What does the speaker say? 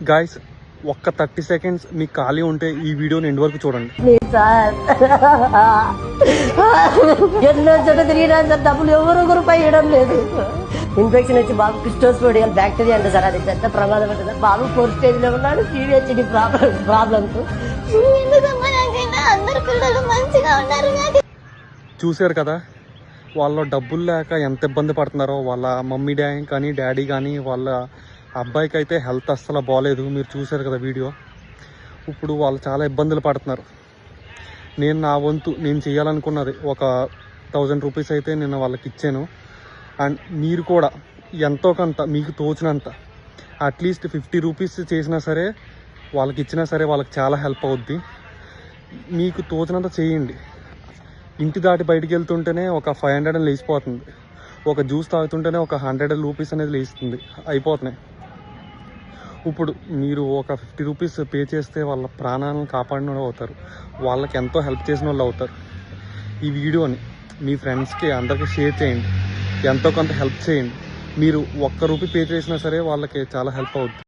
Guys ఒక్క 30 seconds మీకు ఖాళీ ఉంటే ఈ వీడియోని ఎండ్ వరకు చూడండి. ఎన్నో చోట తిరిగినా సార్ డబ్బులు ఎవరొకరు ఇవ్వడం లేదు. ఇన్ఫెక్షన్ వచ్చి బాబు క్రిస్టోస్పోడియల్ బ్యాక్టీరియా అంటే సార్ అది పెద్ద ప్రమాదం అంటే సార్. బాబు 4th స్టేజ్ లో ఉన్నాడు. PhD problems. చూశారు కదా వాళ్ళ డబ్బులు లేక ఎంత ఇబ్బంది పడుతున్నారో. వాళ్ళ మమ్మీ డాడీ కానీ వాళ్ళ అబ్బాయికి అయితే హెల్త్ అస్సలు బాగాలేదు. మీరు చూశారు కదా వీడియో. ఇప్పుడు వాళ్ళు చాలా ఇబ్బందులు పడుతున్నారు. నేను నా వంతు నేను చేయాలనుకున్నది ఒక 1000 రూపీస్ అయితే నేను వాళ్ళకి ఇచ్చాను. అండ్ మీరు కూడా ఎంతో కొంత మీకు తోచినంత అట్లీస్ట్ 50 రూపీస్ చేసినా సరే వాళ్ళకి ఇచ్చినా సరే వాళ్ళకి చాలా హెల్ప్ అవుద్ది. మీకు తోచినంత చేయండి. ఇంటి దాటి బయటికి వెళ్తుంటేనే ఒక 500 లేచిపోతుంది. ఒక జ్యూస్ తాగుతుంటేనే ఒక 100 రూపీస్ అనేది లేస్తుంది, అయిపోతున్నాయి. ఇప్పుడు మీరు ఒక 50 రూపీస్ పే చేస్తే వాళ్ళ ప్రాణాలను కాపాడిన వాళ్ళు అవుతారు. వాళ్ళకి ఎంతో హెల్ప్ చేసిన వాళ్ళు అవుతారు. ఈ వీడియోని మీ ఫ్రెండ్స్కి అందరికీ షేర్ చేయండి. ఎంతో కొంత హెల్ప్ చేయండి. మీరు 1 రూపీ పే చేసినా సరే వాళ్ళకి చాలా హెల్ప్ అవుతుంది.